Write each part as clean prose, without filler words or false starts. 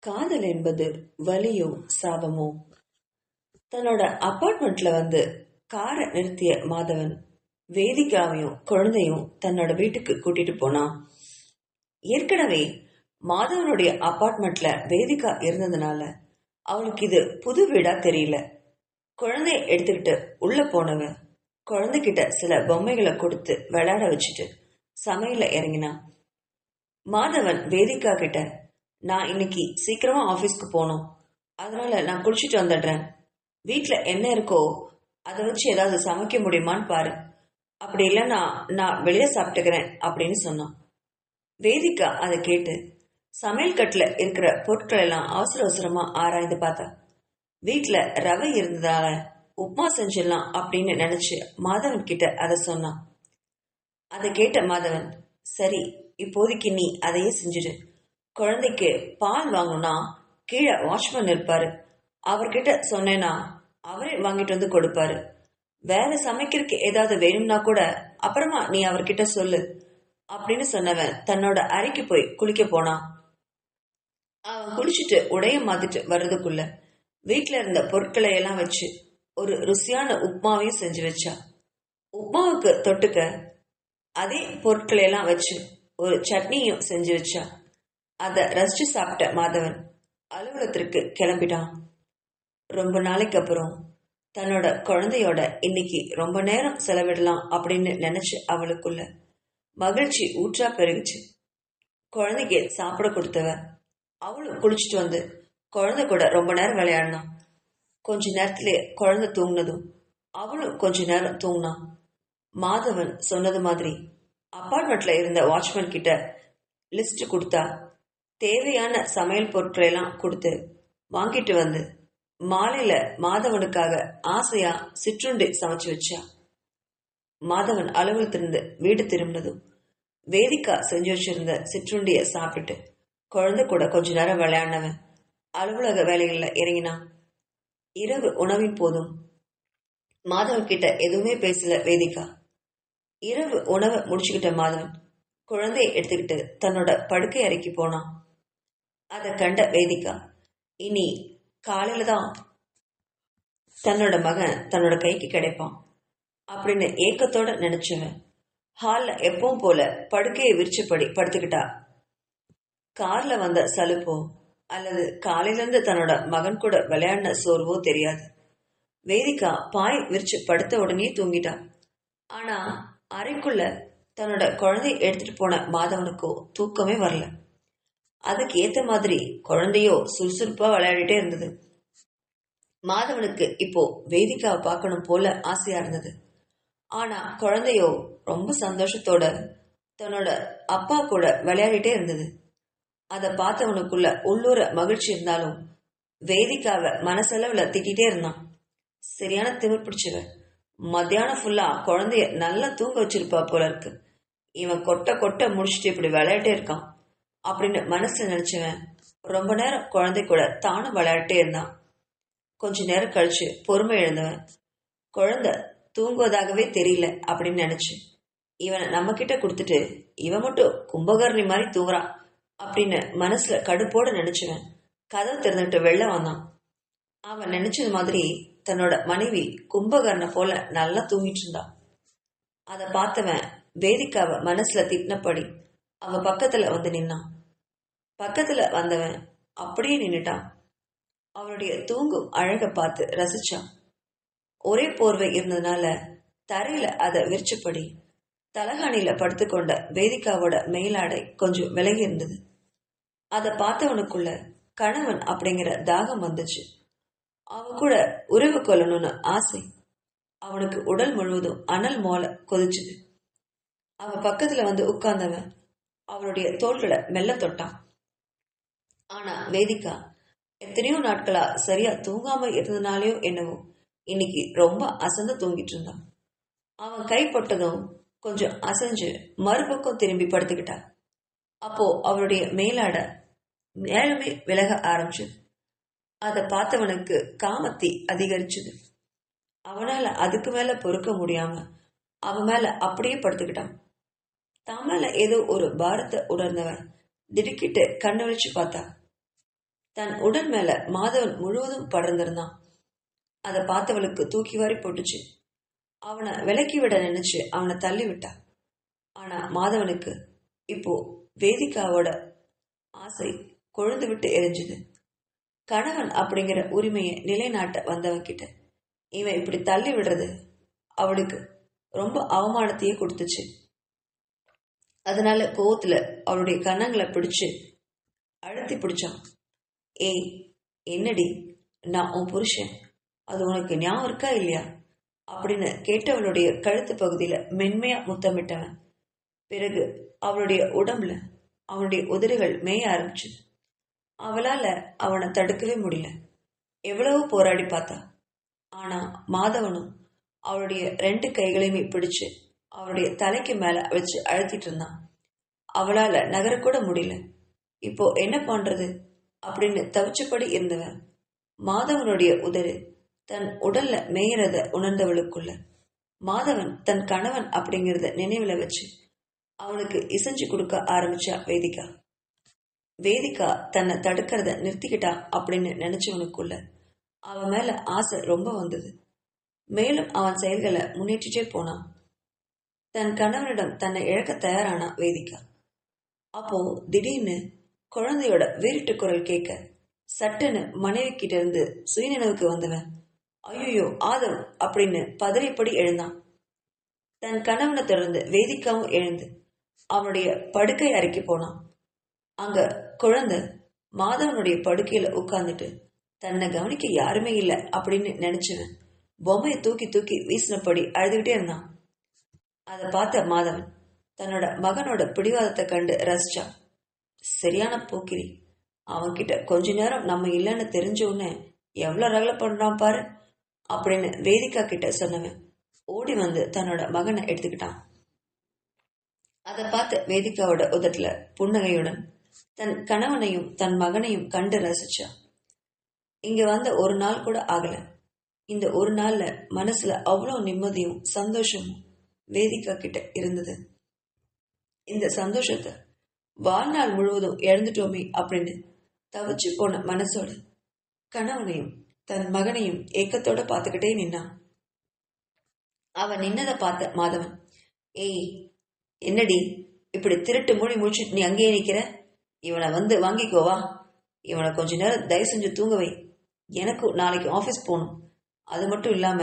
காதல் என்பது வலியோ சாபமோ? தன்னோட அபார்ட்மெண்ட்ல வந்து காரை நிறுத்திய மாதவன் வேதிகாவையும் குழந்தையும் தன்னோட வீட்டுக்கு கூட்டிட்டு போனான். ஏற்கனவே மாதவனுடைய அபார்ட்மெண்ட்ல வேதிகா இருந்ததுனால அவளுக்கு இது புது வீடா தெரியல. குழந்தைய எடுத்துக்கிட்டு உள்ள போனவன் குழந்தைகிட்ட சில பொம்மைகளை கொடுத்து விளையாட வச்சுட்டு சமையல இறங்கினான். மாதவன் வேதிகா கிட்ட, நான் இன்னைக்கு சீக்கிரமா ஆபீஸ்க்கு போகணும், அதனால நான் குளிச்சுட்டு வந்துடுறேன். வீட்டுல என்ன இருக்கோ அதை வச்சு ஏதாவது சமைக்க முடியுமான்னு பாரு, அப்படி இல்லைன்னா நான் வெளியே சாப்பிட்டுக்கிறேன் அப்படின்னு சொன்னான். வேதிகா அதை கேட்டு சமையல் கட்டுல இருக்கிற பொருட்கள் எல்லாம் அவசர அவசரமா ஆராய்ந்து பார்த்தா. வீட்டுல ரவை இருந்ததால உப்மா செஞ்சிடலாம் அப்படின்னு நினைச்சு மாதவன் கிட்ட அதை சொன்னான். அதை கேட்ட மாதவன், சரி, இப்போதைக்கு நீ அதையே செஞ்சிடு. குழந்தைக்கு பால் வாங்கணும்னா கீழே வாட்ச்மேன் இருப்பாரு, அவர்கிட்ட சொன்னேன்னா அவரே வாங்கிட்டு வந்து கொடுப்பாரு. வேற சமைக்கிறதுக்கு ஏதாவது வேணும்னா கூட அப்புறமா நீ அவர்கிட்ட சொல்லு அப்படின்னு சொன்னவன் தன்னோட அறைக்கு போய் குளிக்க போனான். அவன் குளிச்சுட்டு உடைய மாத்திட்டு வர்றதுக்குள்ள வீட்டுல இருந்த பொருட்களை எல்லாம் வச்சு ஒரு ருசியான உப்மாவையும் செஞ்சு வச்சா. உப்மாவுக்கு தொட்டுக்க அதே பொருட்களை எல்லாம் வச்சு ஒரு சட்னியும் செஞ்சு வச்சா. அதை ரசிச்சு சாப்பிட்ட மாதவன் அலுவலகத்திற்கு கிளம்பிட்டான். ரொம்ப நாளைக்கு அப்புறம் தன்னோட குழந்தையோட இன்னைக்கு ரொம்ப நேரம் செலவிடலாம் அப்படின்னு நினைச்சு அவளுக்குள்ள மகிழ்ச்சி ஊற்றா பெருகுச்சு. குழந்தைக்கு சாப்பிட கொடுத்தவ அவளும் குளிச்சுட்டு வந்து குழந்தை கூட ரொம்ப நேரம் விளையாடினான். கொஞ்ச நேரத்திலே குழந்தை தூங்கினதும் அவளும் கொஞ்ச நேரம் தூங்கினான். மாதவன் சொன்னது மாதிரி அப்பார்ட்மெண்ட்ல இருந்த வாட்ச்மேன் கிட்ட லிஸ்ட் கொடுத்தா. தேவையான சமையல் பொருட்களை எல்லாம் கொடுத்து வாங்கிட்டு வந்து மாலையில மாதவனுக்காக ஆசையா சிற்றுண்டி சமைச்சு வச்சா. மாதவன் அலுவலகத்திலிருந்து வீடு திரும்பினதும் வேதிகா செஞ்சு வச்சிருந்த சிற்றுண்டிய சாப்பிட்டு குழந்தை கூட கொஞ்ச நேரம் விளையாடினவன் அலுவலக வேலைகள்ல இறங்கினான். இரவு உணவின் போதும் மாதவன் கிட்ட எதுவுமே பேசல வேதிகா. இரவு உணவை முடிச்சுக்கிட்ட மாதவன் குழந்தையை எடுத்துக்கிட்டு தன்னோட படுக்கை அறைக்கு போனான். அதை கண்ட வேதிகா, இனி காலையில தான் தன்னோட மகன் தன்னோட கைக்கு கிடைப்பான் அப்படின்னு ஏக்கத்தோட நினைச்சவன் ஹால்ல எப்பவும் போல படுக்கையை விரிச்சபடி படுத்துக்கிட்டா. கார்ல வந்த சலுப்போ அல்லது காலையில இருந்து தன்னோட மகன் கூட விளையாடின சோர்வோ தெரியாது. வேதிகா பாய் விரிச்சு படுத்த உடனே தூங்கிட்டா. ஆனா அறைக்குள்ள தன்னோட குழந்தைய எடுத்துட்டு போன மாதவனுக்கோ தூக்கமே வரல. அதுக்கு ஏத்த மாதிரி குழந்தையோ சுறுசுறுப்பா விளையாடிட்டே இருந்தது. மாதவனுக்கு இப்போ வேதிகாவை பார்க்கணும் போல ஆசையா இருந்தது. ஆனா குழந்தையோ ரொம்ப சந்தோஷத்தோட தன்னோட அப்பா கூட விளையாடிட்டே இருந்தது. அதை பார்த்தவனுக்குள்ள உள்ளூர மகிழ்ச்சி இருந்தாலும் வேதிகாவை மனசளவுல திட்டிகிட்டே இருந்தான். சரியான திமிர் பிடிச்சவ, மத்தியானம் ஃபுல்லா குழந்தைய நல்லா தூங்க வச்சிருப்பா போல இருக்கு, இவன் கொட்ட கொட்ட முடிச்சுட்டு இப்படி விளையாட்டே இருக்கான் அப்படின்னு மனசுல நினைச்சவன் ரொம்ப நேரம் குழந்தை கூட தானும் விளையாட்டே இருந்தான். கொஞ்ச நேரம் கழிச்சு பொறுமை எழுந்தவன் குழந்தை தூங்குவதாகவே தெரியல அப்படின்னு நினைச்சு இவனை நம்ம கிட்ட கொடுத்துட்டு இவன் மட்டும் கும்பகர்ணி மாதிரி தூங்குறான் அப்படின்னு மனசுல கடுப்போட நினைச்சவன் கதவு திறந்துட்டு வெளில வந்தான். அவன் நினைச்சது மாதிரி தன்னோட மனைவி கும்பகர்ண போல நல்லா தூங்கிட்டு இருந்தான். அதை பார்த்தவன் வேதிகாவை மனசுல திட்டினபடி அவ பக்கத்துல வந்து நின்னான். பக்கத்துல வந்தவன் அப்படியே நின்னுட்டான். அவளுடைய தூங்கும் அழக பார்த்து ரசிச்சான். ஒரே போர்வை இருந்ததுனால தரையில அதை விரிச்சபடி தலகாணியில படுத்துக்கொண்ட வேதிகாவோட மேலாடை கொஞ்சம் விலகி இருந்தது. அதை பார்த்தவனுக்குள்ள கணவன் அப்படிங்கிற தாகம் வந்துச்சு. அவன் கூட உறவு கொள்ளணும்னு ஆசை. அவனுக்கு உடல் முழுவதும் அனல் மோல கொதிச்சுது. அவன் பக்கத்துல வந்து உட்கார்ந்தவன் அவளுடைய தோள்களை மெல்ல தொட்டான். ஆனா வேதிகா எத்தனையோ நாட்களா சரியா தூங்காம இருந்ததுனாலயோ என்னவோ இன்னைக்கு ரொம்ப அசந்து தூங்கிட்டு இருந்தான். அவன் கைப்பட்டதும் கொஞ்சம் அசைஞ்சு மறுபக்கம் திரும்பி படுத்துக்கிட்டா. அப்போ அவளுடைய மேலாட மேலுமே விலக ஆரம்பிச்சது. அதை பார்த்தவனுக்கு காமத்தி அதிகரிச்சது. அவனால அதுக்கு மேல பொறுக்க முடியாம அவன் மேல அப்படியே படுத்துக்கிட்டான். தான் மேல ஏதோ ஒரு பாரத்தை உணர்ந்தவன் திடுக்கிட்டு கண்ணு வச்சு பார்த்தா. தன் உடல் மேல மாதவன் முழுவதும் படர்ந்திருந்தான். அதை பார்த்தவளுக்கு தூக்கி வாரி போட்டுச்சு. அவனை விலக்கி விட நினைச்சு அவனை தள்ளி விட்டா. ஆனா மாதவனுக்கு இப்போ வேதிகாவோட ஆசை கொழுந்து விட்டு எரிஞ்சுது. கணவன் அப்படிங்கிற உரிமையை நிலைநாட்ட வந்தவன் கிட்ட இவன் இப்படி தள்ளி விடுறது அவளுக்கு ரொம்ப அவமானத்தையே கொடுத்துச்சு. அதனால கோவத்துல அவளுடைய கன்னங்களை பிடிச்சு அழுத்தி பிடிச்சான். ஏய், என்னடி, நான் உன் புருஷன், அது உனக்கு ஞாபகம் இருக்கா இல்லையா அப்படின்னு கேட்டவளுடைய கழுத்து பகுதியில மென்மையா முத்தமிட்டவன். பிறகு அவளுடைய உடம்புல அவனுடைய உதடுகள் மேய ஆரம்பிச்சுது. அவளால அவனை தடுக்கவே முடியல. எவ்வளவு போராடி பார்த்தா. ஆனா மாதவனும் அவளுடைய 2 கைகளையுமே பிடிச்சு அவளுடைய தலைக்கு மேல வச்சு அழுத்திட்டு இருந்தான். அவளால நகரக்கூட முடியல. இப்போ என்ன பண்றது அப்படின்னு தவிச்சபடி இருந்தவன் மாதவனுடைய உதடு தன் உடல்ல மேயறத உணர்ந்தவளுக்குள்ள மாதவன் தன் கணவன் அப்படிங்கறத நினைவுல வச்சு அவனுக்கு இசைஞ்சு கொடுக்க ஆரம்பிச்சா வேதிகா. வேதிகா தன்னை தடுக்கிறத நிறுத்திக்கிட்டா அப்படின்னு நினைச்சவனுக்குள்ள அவன் மேல ஆசை ரொம்ப வந்தது. மேலும் அவன் செயல்களை முன்னேற்றிட்டே போனான். தன் கணவனிடம் தன்னை இழக்க தயாரானா வேதிகா. அப்போ திடீர்னு குழந்தையோட வீரிட்டு குரல் கேட்க சட்டுன்னு மனைவி கிட்ட இருந்து சுயநினைவுக்கு வந்தவன் ஐயோ ஆதவ் அப்படின்னு பதறிப்படி எழுந்தான். தன் கணவனை தொடர்ந்து வேதிக்காவும் எழுந்து அவனுடைய படுக்கை அறைக்கு போனான். அங்க குழந்தை மாதவனுடைய படுக்கையில உட்கார்ந்துட்டு தன்னை கவனிக்க யாருமே இல்லை அப்படின்னு நினைச்சவன் பொம்மையை தூக்கி தூக்கி வீசினபடி அழுதுகிட்டே இருந்தான். அதை பார்த்த மாதவன் தன்னோட மகனோட பிடிவாதத்தை கண்டு ரசிச்சான். சரியான போக்கிரி, அவன்கிட்ட கொஞ்ச நேரம் நம்ம இல்லைன்னு தெரிஞ்ச உடனே எவ்வளவு ரகலை பண்றான் பாரு அப்படின்னு வேதிகா கிட்ட சொன்னவன் ஓடி வந்து தன்னோட மகனை எடுத்துக்கிட்டான். அதை பார்த்த வேதிகாவோட உதட்டுல புன்னகையுடன் தன் கணவனையும் தன் மகனையும் கண்டு ரசிச்சா. இங்க வந்த ஒரு நாள் கூட ஆகல. இந்த ஒரு நாள்ல மனசுல அவ்வளவு நிம்மதியும் சந்தோஷமும் வேதிகா கிட்ட இருந்தது. இந்த சந்தோஷத்தை வாழ்நாள் முழுவதும் இழந்துட்டோமே அப்படின்னு தவிச்சு போன மனசோட கணவனையும் தன் மகனையும் ஏக்கத்தோட பார்த்துக்கிட்டே நின்னான். அவன் நின்னதை பார்த்த மாதவன் ஏய், என்னடி இப்படி திருட்டு மூடி முடிச்சுட்டு நீ அங்கேயே நிக்கிற? இவனை வந்து வாங்கிக்கோவா. இவனை கொஞ்ச நேரம் தயவு செஞ்சு தூங்க வை. எனக்கும் நாளைக்கு ஆபீஸ் போகணும். அது மட்டும் இல்லாம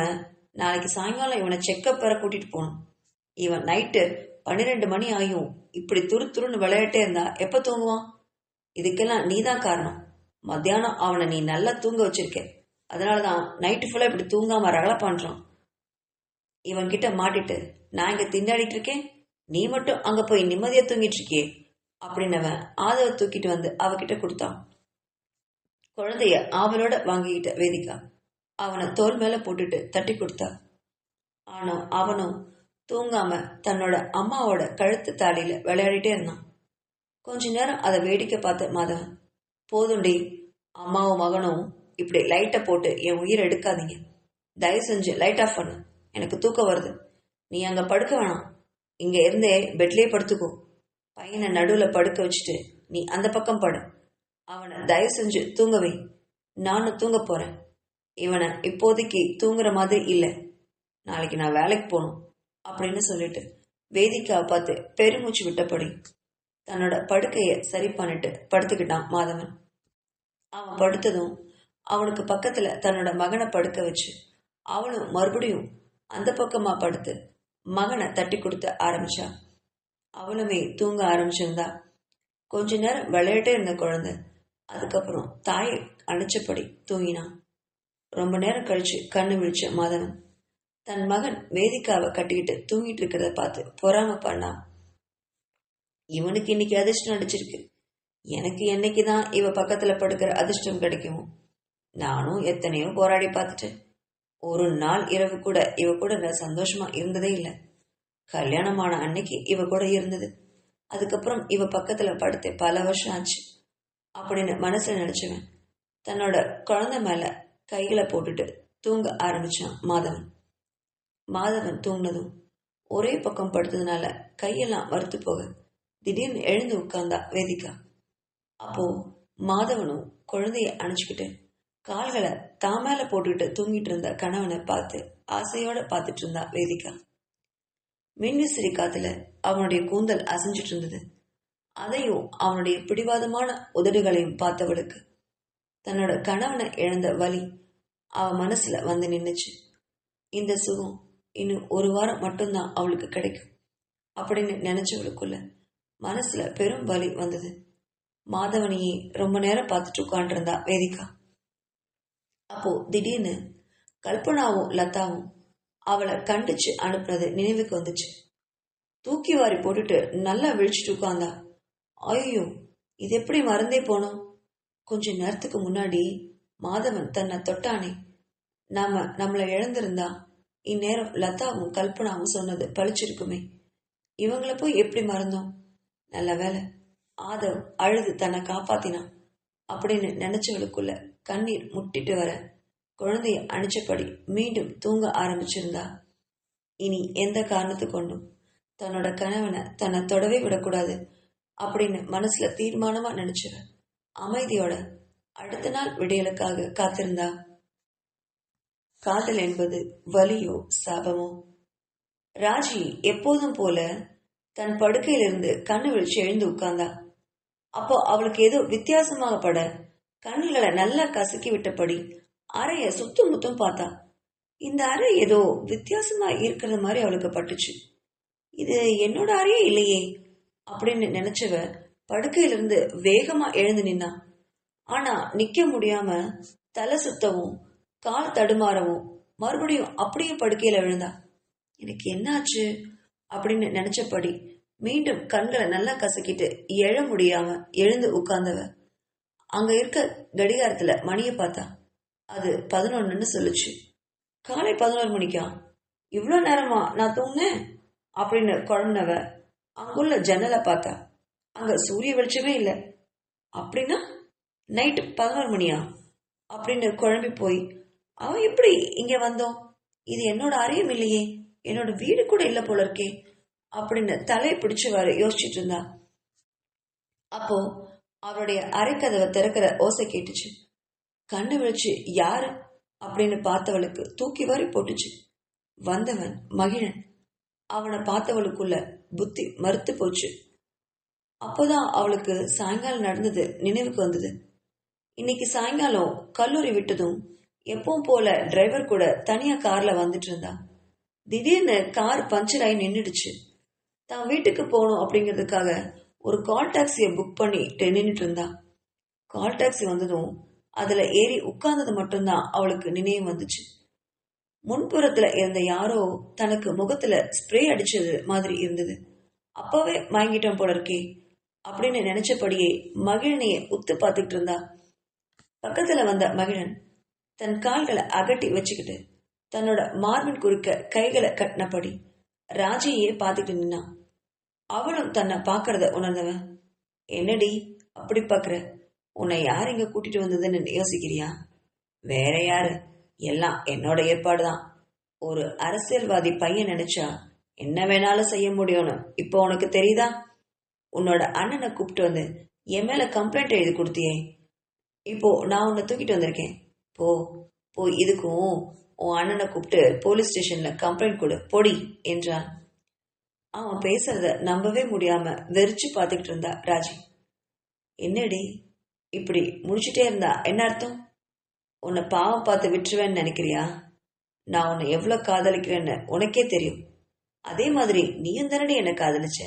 நாளைக்கு சாயங்காலம் இவனை செக்கப் பெற கூட்டிட்டு போகணும். இவன் நைட்டு 12 மணி ஆகியும் இப்படி துரு துருன்னு விளையாட்டே இருந்தா எப்ப தூங்குவான்? இதுக்கெல்லாம் நீதான் காரணம். மத்தியானம் அவனை நீ நல்லா தூங்க வச்சிருக்க. அதனாலதான் நைட்டு ஃபுல்லா இப்படி தூங்காம ரகலை பண்றான். இவன் கிட்ட மாட்டிட்டு நான் இங்க திண்டாடிட்டு இருக்கேன், நீ மட்டும் அங்க போய் நிம்மதியா தூங்கிட்டு இருக்கியே அப்படின்னவன் ஆதவ தூக்கிட்டு வந்து அவகிட்ட கொடுத்தான். குழந்தைய ஆவலோட வாங்கிக்கிட்ட வேதிகா அவனை தோல் மேல போட்டுட்டு தட்டி கொடுத்தா. ஆனா அவனும் தூங்காம தன்னோட அம்மாவோட கழுத்து தாலியில விளையாடிட்டே இருந்தான். கொஞ்ச நேரம் அதை வேடிக்கை பார்த்த மாதவன் போதுண்டி, அம்மாவும் மகனும் இப்படி லைட்டை போட்டு என் உயிரை எடுக்காதீங்க. தயவு செஞ்சு லைட் ஆஃப் பண்ணு, எனக்கு தூக்கம் வருது. நீ அங்க படுக்க வேணாம், இங்க இருந்தே பெட்லயே படுத்துக்கோ. பையனை நடுவுல படுக்க வச்சுட்டு நீ அந்த பக்கம் படு. அவனை தயவு செஞ்சு தூங்க வை. நானும் தூங்க போறேன். இவனை இப்போதைக்கு தூங்குற மாதிரி இல்லை, நாளைக்கு நான் வேலைக்கு போகணும் அப்படின்னு சொல்லிட்டு வேதிக்காவை பார்த்து பெருமூச்சு விட்டபடி தன்னோட படுக்கைய சரி பண்ணிட்டு படுத்துக்கிட்டான் மாதவன். அவன் படுத்ததும் அவனுக்கு பக்கத்துல தன்னோட மகனை படுக்க வச்சு அவளும் மறுபடியும் அந்த பக்கமா படுத்து மகனை தட்டி கொடுத்து ஆரம்பிச்சா. அவளுமே தூங்க ஆரம்பிச்சிருந்தா. கொஞ்ச நேரம் விளையாட்டே இருந்த குழந்தை அதுக்கப்புறம் தாயை அணைச்சபடி தூங்கினான். ரொம்ப நேரம் கழிச்சு கண்ணு விழிச்ச மாதவன் தன் மகன் வேதிக்காவை கட்டிக்கிட்டு தூங்கிட்டு இருக்கிறத பார்த்து பொறாம பண்ணான். இவனுக்கு இன்னைக்கு அதிர்ஷ்டம் அடிச்சிருக்கு, எனக்கு என்னைக்குதான் இவ பக்கத்துல படுக்கிற அதிர்ஷ்டம் கிடைக்குமோ. நானும் எத்தனையோ போராடி பார்த்துட்டேன். ஒரு நாள் இரவு கூட இவ கூட நான் சந்தோஷமா இருந்ததே இல்லை. கல்யாணமான அன்னைக்கு இவ கூட இருந்தது, அதுக்கப்புறம் இவ பக்கத்துல படுத்து பல வருஷம் ஆச்சு அப்படின்னு மனசுல நினைச்சவன் தன்னோட குழந்தை மேல கைகளை போட்டுட்டு தூங்க ஆரம்பிச்சான் மாதவன். மாதவன் தூங்கினதும் ஒரே பக்கம் படுத்ததுனால கையெல்லாம் வறுத்து போக திடீர்னு எழுந்து உட்கார்ந்தா வேதிகா. அப்போ மாதவனும் குழந்தைய அணைச்சுக்கிட்டு கால்களை தாமேல போட்டுக்கிட்டு தூங்கிட்டு இருந்த கணவனை பார்த்து ஆசையோட பார்த்துட்டு இருந்தா வேதிகா. மின்விசிறி காத்துல அவனுடைய கூந்தல் அசைஞ்சிட்டு இருந்தது. அதையும் அவனுடைய பிடிவாதமான உதடுகளையும் பார்த்தவளுக்கு தன்னோட கணவனை இழந்த வலி அவ மனசுல வந்து நின்னுச்சு. இந்த சுகம் இன்னும் ஒரு வாரம் மட்டும்தான் அவளுக்கு கிடைக்கும் அப்படின்னு நினைச்சவளுக்குள்ள மனசுல பெரும் வலி வந்தது. மாதவனையே ரொம்ப நேரம் பார்த்துட்டு உட்காண்டிருந்தா வேதிகா. அப்போ திடீர்னு கல்பனாவும் லதாவும் அவளை கண்டிச்சு அனுப்புனது நினைவுக்கு வந்துச்சு. தூக்கி வாரி போட்டுட்டு நல்லா விழிச்சிட்டு உட்கார்ந்தா. ஐயோ, இது எப்படி மறந்தே போனோம்? கொஞ்ச நேரத்துக்கு முன்னாடி மாதவன் தன்னை தொட்டானே, நம்மளை இழந்திருந்தா இந்நேரம் லதாவும் கல்பனாவும் சொன்னது பழிச்சிருக்குமே. இவங்களை போய் எப்படி மறந்தோம்? நல்ல வேலை ஆதவ் அழுது தன்னை காப்பாத்தினான் அப்படின்னு நினைச்சவளுக்குள்ள கண்ணீர் முட்டிட்டு வர குழந்தைய அணிச்சபடி மீண்டும் தூங்க ஆரம்பிச்சிருந்தா. இனி எந்த காரணத்து கொண்டும் தன்னோட கணவனை தன்னை தொடவே விடக்கூடாது அப்படின்னு மனசுல தீர்மானமா நினைச்சவ அமைதியோட அடுத்த நாள் விடியலுக்காக காத்திருந்தா. காதல் என்பது வலியோ சாபமோ? ராஜி எப்போதும் போல தன் படுக்கையிலிருந்து கண்ணு விழிச்சு எழுந்து உட்கார்ந்தா. அப்போ அவளுக்கு ஏதோ வித்தியாசமாக பட கண்களை நல்லா கசக்கி விட்டபடி அறைய சுத்தும் முத்தும் பார்த்தா. இந்த அறை ஏதோ வித்தியாசமா இருக்கிறது மாதிரி அவளுக்கு பட்டுச்சு. இது என்னோட அறையே இல்லையே அப்படின்னு நினைச்சவ படுக்கையிலிருந்து வேகமா எழுந்து நின்னா. ஆனா நிக்க முடியாம தலை சுத்தவும் கால் தடுமாறவும் மறுபடியும் அப்படியே படுக்கையில விழுந்தா. எனக்கு என்னாச்சு அப்படின்னு நினைச்சபடி மீண்டும் கண்களை நல்லா கசக்கிட்டு எழ முடியாம எழுந்து உட்கார்ந்தவ அங்க இருக்க கடிகாரத்துல மணிய பார்த்தா. அது 11ன்னு சொல்லுச்சு. காலை 11 மணிக்கா? இவ்வளோ நேரமா நான் தூங்கினேன் அப்படின்னு குழம்புனவ அங்குள்ள ஜன்னலை பார்த்தா. அங்க சூரிய வெளிச்சமே இல்லை. அப்படின்னா நைட்டு 11 மணியா அப்படின்னு குழம்பி போய் அவன் எப்படி இங்க வந்தோம்? இது என்னோட அறையும் இல்லையே, என்னோட வீடு கூட இல்லை போல இருக்கே அப்படின்னு தலையை பிடிச்சவாறு யோசிச்சுட்டு இருந்தா. அப்போ அவருடைய அரைக்கதவை திறக்கிற ஓசை கேட்டுச்சு. கண்ணு விழிச்சு யாரு அப்படின்னு பார்த்தவளுக்கு தூக்கி வாரி போட்டுச்சு. வந்தவன் மகிழன். அவனை பார்த்தவளுக்குள்ள புத்தி மறுத்து போச்சு. அப்போதான் அவளுக்கு சாயங்காலம் நடந்தது நினைவுக்கு வந்தது. இன்னைக்கு சாயங்காலம் கல்லூரி விட்டதும் எப்பவும் போல டிரைவர் கூட தனியா கார்ல வந்துட்டு இருந்தா. திடீர்னு கார் பஞ்சர் ஆகி நின்றுடுச்சு. தான் வீட்டுக்கு போகணும் அப்படிங்கிறதுக்காக ஒரு கால் டாக்ஸியை புக் பண்ணிட்டு நின்றுட்டு இருந்தா. கால் டாக்ஸி வந்ததும் அதுல ஏறி உட்கார்ந்தது மட்டும்தான் அவளுக்கு நினைவு வந்துச்சு. முன்புறத்துல இருந்த யாரோ தனக்கு முகத்துல ஸ்ப்ரே அடிச்சது மாதிரி இருந்தது. அப்பவே மயங்கிட்டோம் போல இருக்கே அப்படின்னு நினைச்சபடியே மகிழனைய உத்து பார்த்துட்டு இருந்தா. பக்கத்துல வந்த மகிழன் தன் கால்களை அகட்டி வச்சுக்கிட்டு தன்னோட மார்பின் குறுக்க கைகளை கட்டினபடி ராஜியே பார்த்துட்டு நின்னான். அவளும் தன்னை பாக்குறத உணர்ந்தவன், என்னடி அப்படி பாக்குற? உன்னை யார் இங்க கூட்டிட்டு வந்ததுன்னு யோசிக்கிறியா? வேற யாரு? எல்லாம் என்னோட ஏற்பாடுதான். ஒரு அரசியல்வாதி பையன் நினைச்சா என்ன வேணாலும் செய்ய முடியும்னு இப்போ உனக்கு தெரியுதா? உன்னோட அண்ணனை கூப்பிட்டு வந்து என் மேல கம்ப்ளைண்ட் எழுதி கொடுத்தியே, இப்போ நான் உன்னை தூக்கிட்டு வந்திருக்கேன். போ போய் இதுக்கும் உன் அண்ணனை கூப்பிட்டு போலீஸ் ஸ்டேஷன்ல கம்ப்ளைண்ட் கொடு, பொடி என்றான். அவன் பேசுறத நம்பவே முடியாம வெறிச்சு பார்த்துக்கிட்டு இருந்தா ராஜி. என்னடி இப்படி முடிச்சுட்டே இருந்தா என்ன அர்த்தம்? உன்னை பாவம் பார்த்து விட்டுருவேன்னு நினைக்கிறியா? நான் உன்னை எவ்வளவு காதலிக்கிறேன்னு உனக்கே தெரியும். அதே மாதிரி நீயும் தானடி என்னை காதலிச்ச.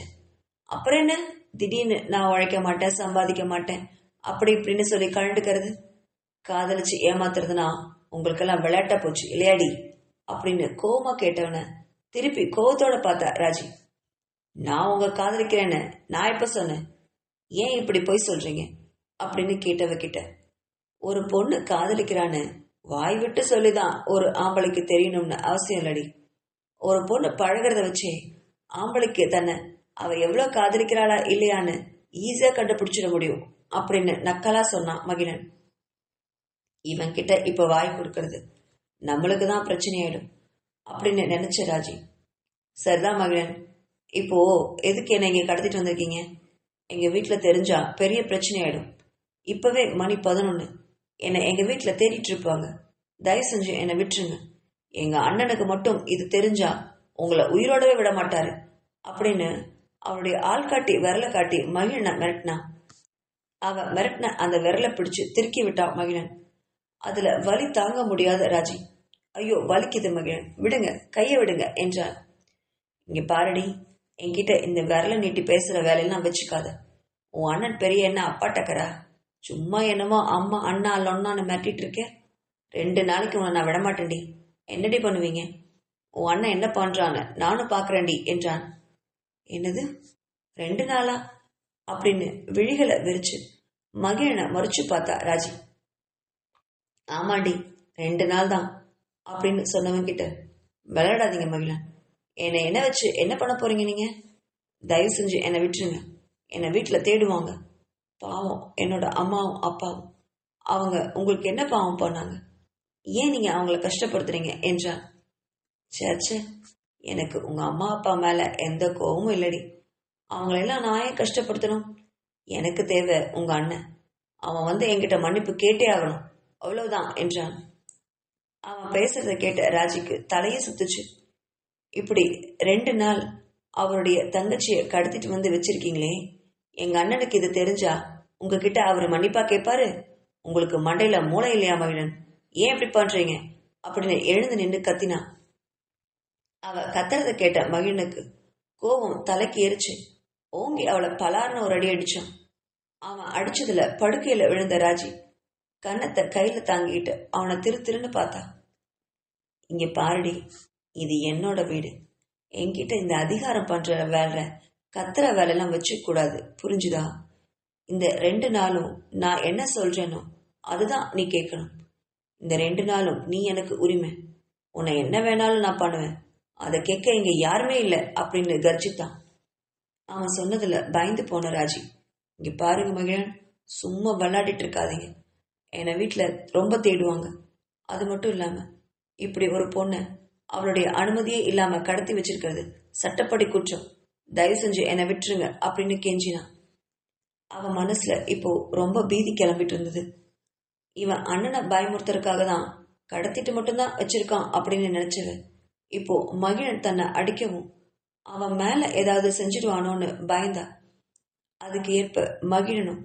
அப்புறம் என்ன திடீர்னு நான் உழைக்க மாட்டேன், சம்பாதிக்க மாட்டேன் அப்படி இப்படின்னு சொல்லி கழண்டுக்கிறது? காதலிச்சு ஏமாத்துறதுனா உங்களுக்கெல்லாம் விளையாட்டா போச்சு இல்லையாடி அப்படின்னு கோவமா கேட்டவன திருப்பி கோவத்தோட பார்த்தா ராஜி. நான் உங்க காதலிக்கிறேன்னு நான் எப்ப சொன்னேன்? ஏன் இப்படி போய் சொல்றீங்க அப்படின்னு கேட்டவ கிட்ட, ஒரு பொண்ணு காதலிக்கிறான்னு வாய் விட்டு சொல்லிதான் ஒரு ஆம்பளைக்கு தெரியணும்னு அவசியம் இல்லடி. ஒரு பொண்ணு பழகிறத வச்சே ஆம்பளைக்கு தன்னை அவ எவ்வளவு காதலிக்கிறாளா இல்லையான்னு ஈஸியா கண்டுபிடிச்சிட முடியும் அப்படின்னு நக்கலா சொன்னான் மகிழன். இவன் கிட்ட இப்ப வாய் கொடுக்கறது நம்மளுக்கு தான் பிரச்சனை ஆயிடும் அப்படின்னு நினைச்ச ராஜி. சரிதான் மகிழன், இப்போ எதுக்கு என்ன இங்க கடத்திட்டு வந்திருக்கீங்க? எங்க வீட்டுல தெரிஞ்சா பெரிய பிரச்சனை ஆயிடும். இப்பவே மணி 11. என்னை எங்க வீட்டுல தேடிட்டு இருப்பாங்க. தயவு செஞ்சு என்னை விட்டுருங்க. எங்க அண்ணனுக்கு மட்டும் இது தெரிஞ்சா உங்களை உயிரோடவே விட மாட்டாரு அப்படின்னு அவளுடைய ஆள்காட்டி விரலை காட்டி மகிழனை மிரட்டினா. அவ மிரட்டின அந்த விரலை பிடிச்சு திருக்கி விட்டா மகிழன். அதுல வலி தாங்க முடியாத ராஜி, ஐயோ வலிக்குது மகிழன், விடுங்க, கையை விடுங்க என்றான். இங்க பாரடி, என்கிட்ட இந்த விரலை நீட்டி பேசுற வேலையெல்லாம் வச்சுக்காத. உன் அண்ணன் பெரிய என்ன அப்பாட்டக்கரா? சும்மா என்னமோ அம்மா அண்ணா லொன்னான்னு மிரட்டிட்டு இருக்க. 2 நாளைக்கு உன்னை நான் விடமாட்டேன்டி. என்னடி பண்ணுவீங்க? உன் அண்ணன் என்ன பண்றான்னு நானும் பாக்குறேன்டி என்றான். என்னது 2 நாளா அப்படின்னு விழிகளை விரிச்சு மகிழனை மறைச்சு பார்த்தா ராஜி. ஆமாண்டி 2 நாள் தான் அப்படின்னு சொன்னவன் கிட்ட விளையாடாதீங்க மகிழன். என்னை என்ன வச்சு என்ன பண்ண போறீங்க நீங்க? தயவு செஞ்சு என்னை விட்டுருங்க. என்னை வீட்டுல தேடுவாங்க. பாவம் என்னோட அம்மாவும் அப்பாவும். அவங்க உங்களுக்கு என்ன பாவம் பண்ணாங்க? ஏன் நீங்க அவங்கள கஷ்டப்படுத்துறீங்க என்றான். சேச்சே, எனக்கு உங்க அம்மா அப்பா மேல எந்த கோவமும் இல்லடி. அவங்களெல்லாம் நான் ஏன் கஷ்டப்படுத்தணும்? எனக்கு தேவை உங்க அண்ணன். அவன் வந்து என்கிட்ட மன்னிப்பு கேட்டே ஆகணும், அவ்வளவுதான் என்றான். அவன் பேசுறத கேட்ட ராஜிக்கு தலையே சுத்துச்சு. இப்படி 2 நாள் அவருடைய தங்கச்சியை கடத்திட்டு வந்து வச்சிருக்கீங்களே, எங்க அண்ணனுக்கு இது தெரிஞ்சா உங்ககிட்ட அவரு மன்னிப்பா கேட்பாரு? உங்களுக்கு மண்டையில மூளை இல்லையா மகிழன்? ஏன் இப்படி பண்றீங்க அப்படின்னு எழுந்து நின்று கத்தினா. அவ கத்துறத கேட்ட மகிழனுக்கு கோபம் தலைக்கு எரிச்சு ஓங்கி அவளை பலார்னு ஒரு அடி அடிச்சான். அவன் அடிச்சதுல படுக்கையில விழுந்த ராஜி கன்னத்தை கையில தாங்கிட்டு அவனை திருன்னு பார்த்தா. இங்க பாருடி, இது என்னோட வீடு. என்கிட்ட இந்த அதிகாரம் பண்ற வேலை, கத்துற வேலையெல்லாம் வச்சுக்க கூடாது, புரிஞ்சுதா? இந்த 2 நாளும் நான் என்ன சொல்றேனோ அதுதான் நீ கேட்கணும். இந்த 2 நாளும் நீ எனக்கு உரிமை. உன்னை என்ன வேணாலும் நான் பண்ணுவேன். அதை கேட்க இங்க யாருமே இல்லை அப்படின்னு கர்ஜித்தான். அவன் சொன்னதுல பயந்து போன ராஜி, இங்க பாருங்க மகிழன், சும்மா விளையாடிட்டு இருக்காதீங்க. என்னை வீட்டுல ரொம்ப தேடுவாங்க. அது மட்டும் இல்லாம இப்படி ஒரு பொண்ணை அவளுடைய அனுமதியே இல்லாம கடத்தி வச்சிருக்கிறது சட்டப்படி குற்றம். தயவு செஞ்சு என்னை விட்டுருங்க அப்படின்னு கெஞ்சினான். அவன் மனசுல இப்போ ரொம்ப பீதி கிளம்பிட்டு இருந்தது. இவன் அண்ணனை பயமுறுத்தறதுக்காக தான் கடத்திட்டு மட்டும்தான் வச்சிருக்கான் அப்படின்னு நினைச்சவ இப்போ மகிழன் தன்னை அடிக்கவும் அவன் மேல ஏதாவது செஞ்சிடுவானோன்னு பயந்தா. அதுக்கு ஏற்ப மகிழனும்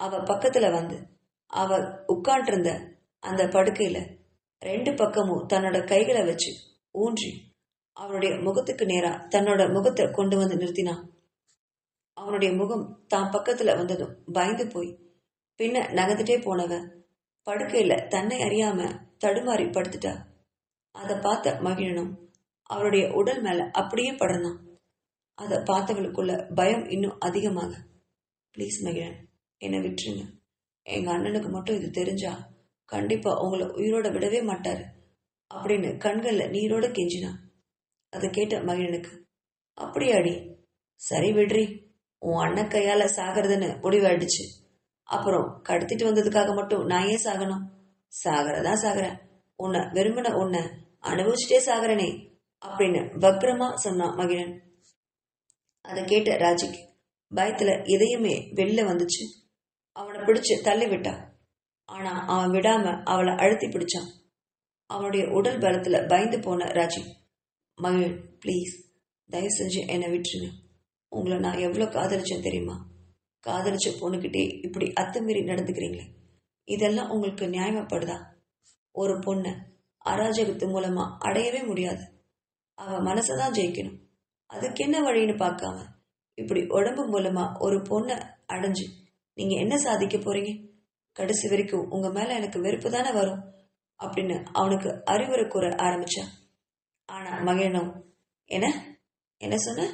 அவ பக்கத்துல வந்து அவ உட்காண்டிருந்த அந்த படுக்கையில 2 பக்கமும் தன்னோட கைகளை வச்சு ஊன்றி அவனுடைய முகத்துக்கு நேரா தன்னோட முகத்தை கொண்டு வந்து நிறுத்தினான். அவனுடைய முகம் தான் பக்கத்துல வந்ததும் பயந்து போய் பின்ன நகர்ந்துட்டே போனவ படுக்கையில தன்னை அறியாம தடுமாறி படுத்துட்டா. அதை பார்த்த மகிழனும் அவருடைய உடல் மேல அப்படியே படர்ந்தான். அதை பார்த்தவளுக்குள்ள பயம் இன்னும் அதிகமாக. ப்ளீஸ் மகிழன், என்னை விட்டுருங்க. எங்க அண்ணனுக்கு மட்டும் இது தெரிஞ்சா கண்டிப்பா உங்களை உயிரோட விடவே மாட்டாரு அப்படின்னு கண்கள்ல நீரோட கெஞ்சினான். அதை கேட்ட மகிழனுக்கு, அப்படியாடி, சரி விடுறி, உன் அண்ணன் கையால சாகிறதுன்னு முடிவாயிடுச்சு. அப்புறம் கடத்திட்டு வந்ததுக்காக மட்டும் நான் ஏன் சாகணும்? சாகரதா சாகுறேன். உன்னை விரும்பின உன்னை அனுபவிச்சுட்டே சாகுறனே அப்படின்னு வக்ரமா சொன்னான் மகிழன். அதை கேட்ட ராஜிக்கு பயத்துல எதையுமே வெளில வந்துச்சு. அவனை பிடிச்சு தள்ளி விட்டான். ஆனா அவன் விடாம அவளை அழுத்தி பிடிச்சான். அவனுடைய உடல் பலத்துல பயந்து போன ராஜி, மகிழ் ப்ளீஸ், தயவு செஞ்சு என்னை விட்டுருங்க. உங்களை நான் எவ்வளவு காதலிச்சேன் தெரியுமா? காதலிச்ச பொண்ணுகிட்டே இப்படி அத்துமீறி நடந்துக்கிறீங்களே, இதெல்லாம் உங்களுக்கு நியாயமாப்படுதா? ஒரு பொண்ணை அராஜகத்து மூலமா அடையவே முடியாது. அவ மனசதான் ஜெயிக்கணும். அதுக்கு என்ன வழின்னு பார்க்காம இப்படி உடம்பு மூலமா ஒரு பொண்ணை அடைஞ்சு நீங்க என்ன சாதிக்க போறீங்க? கடைசி வரைக்கும் உங்க மேல எனக்கு வெறுப்பு தானே வரும் அப்படின்னு அவனுக்கு அறிவுரை கூற ஆரம்பிச்சான். ஆனா மகிழனும், என்ன என்ன சொன்ன?